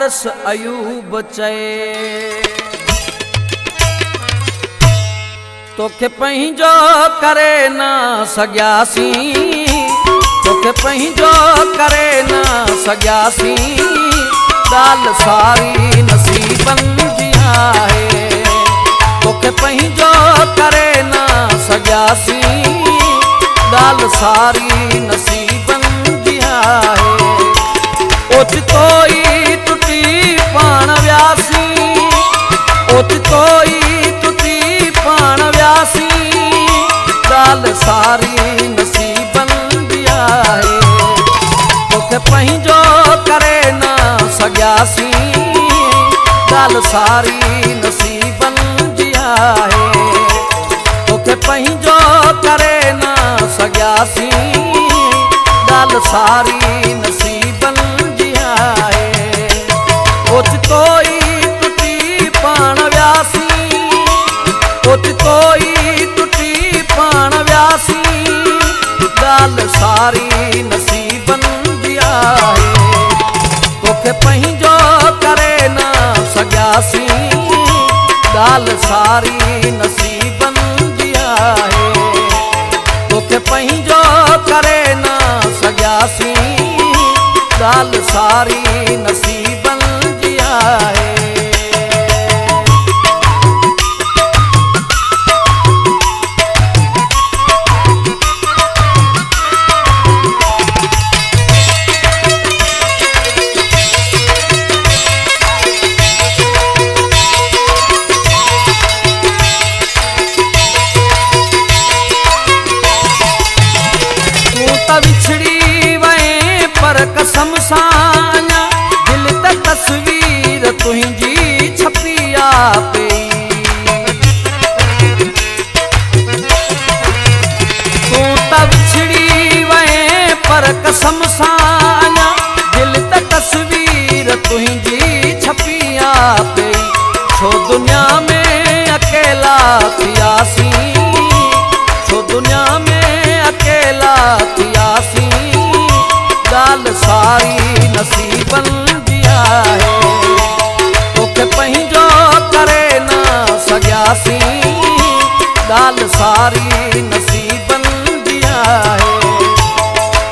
दरस अयूब चए तोखे पंहिंजो करे न सघियासी तोखे पंहिंजो करे न सघियासी ॻाल्हि सारी नसीबनि जी आहे तोखे पंहिंजो करे न सघियासी ॻाल्हि सारी नसीबनि जी आहे ओचितो ई टुटी पाण वियासी ओचितो ई टुटी पाण वियासी ॻाल्हि सारी नसीबनि जी आहे तोखे पंहिंजो करे न सघियासी ॻाल्हि सारी नसीबनि जी आहे तोखे पंहिंजो करे न सघियासी ॻाल्हि सारी नसीबनि जी आहे ओचितो ई टुटी पाण वियासी ओचितो ई टुटी पाण वियासी ॻाल्हि सारी नसीबनि जी आहे तोखे पंहिंजो करे न सघियासी ॻाल्हि सारी नसीबनि जी आहे तोखे पंहिंजो करे न सघियासी ॻाल्हि सारी नसीबनि जी आहे विछड़ी वए पर कसम सां दिल त तस्वीर तुंहिंजी छपिया पई तूं त विछड़ी वए पर कसम सां दिल त तस्वीर तुंहिंजी छपिया पई छो दुनिया में अकेला थियासी छो दुनिया में अकेला थियासी ॻाल्हि सारी नसीबनि जी आहे तोखे पंहिंजो करे न सघियासी ॻाल्हि सारी नसीबनि जी आहे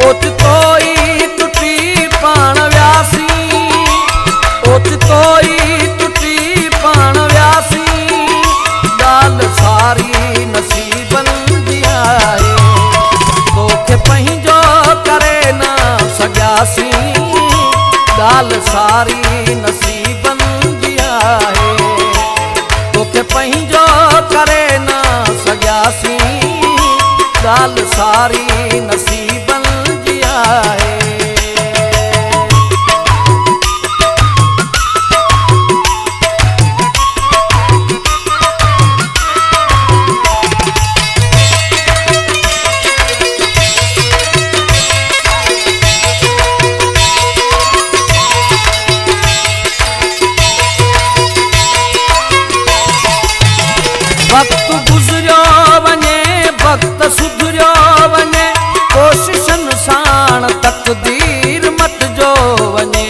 ओचितो ई टुटी पाण वियासी ओचितो ई टुटी पाण वियासी ॻाल्हि सारी नसीबनि जी आहे तोखे पंहिंजो करे न सघियासी ॻाल्हि सारी नसीबनि जी आहे तोखे पंहिंजो करे न सघियासी ॻाल्हि सारी नसीबनि जी आहे वक्त गुज़रियो वञे वक्त सुधरियो वञे कोशिशनि साण तक़दीर मटिजो वञे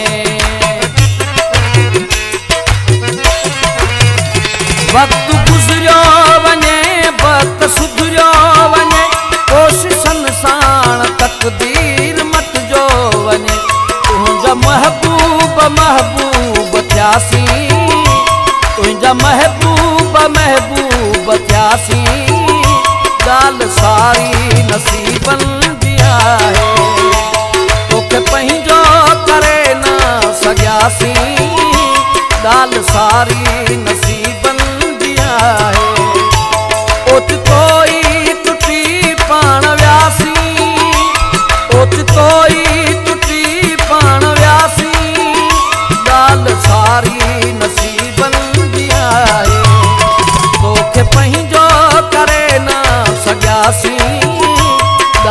वक्त गुज़रियो वञे वक्त सुधरियो वञे कोशिशनि साण तक़दीर मटिजो वञे तुंहिंजा महबूब महबूब थियासी तुंहिंजा महबूब महबूब थियासी ॻाल्हि सारी नसीबनि जी आहे तोखे पंहिंजो करे न सघियासी ॻाल्हि सारी नसीबनि जी आहे ओचितो ई टुटी पाण वियासी ओचितो ई टुटी पाण वियासी ॻाल्हि सारी नसीबनि जी आहे तोखे पंहिंजो करे न सघियासी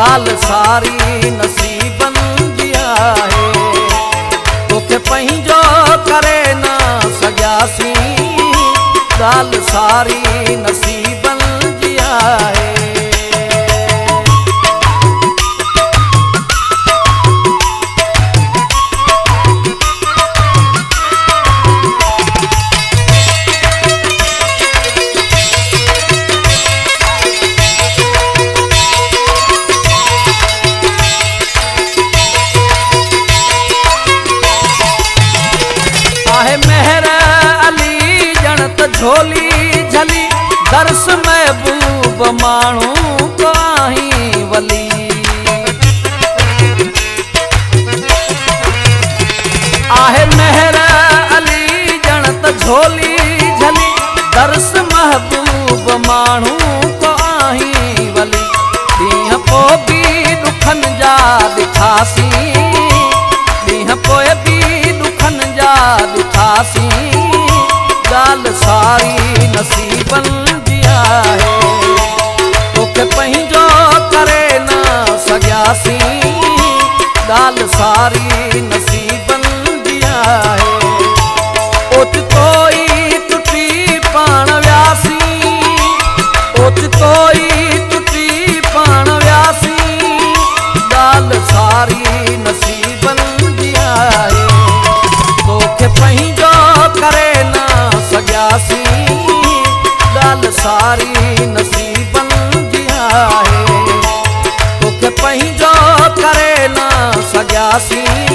ॻाल्हि सारी नसीबनि जी आहे तोखे पंहिंजो करे न सघियासी ॻाल्हि सारी नसीबनि जी आहे माण्हू को आहीं वली। आहे मेहर अली जण त झोली झली दर्स महबूब माण्हू को आहीं वली। ॾींहं पोइ बि ॾुखनि जा ॾिठासीं, ॾींहं पोइ बि ॾुखनि जा ॾिठासीं। ॻाल्हि सारी नसीबनि जी आहे, तोखे पंहिंजो करे न सघियासीं। ॻाल्हि सारी नसीबनि जी आहे, ओचितो ई टुटी पाण वियासीं, ओचितो ई टुटी पाण वियासीं। ॻाल्हि सारी नसीबनि जी आहे, तोखे पंहिंजो करे न सघियासीं। ॻाल्हि सारी नसीबनि जी आहे, तोखे पंहिंजो करे न सघियासीं।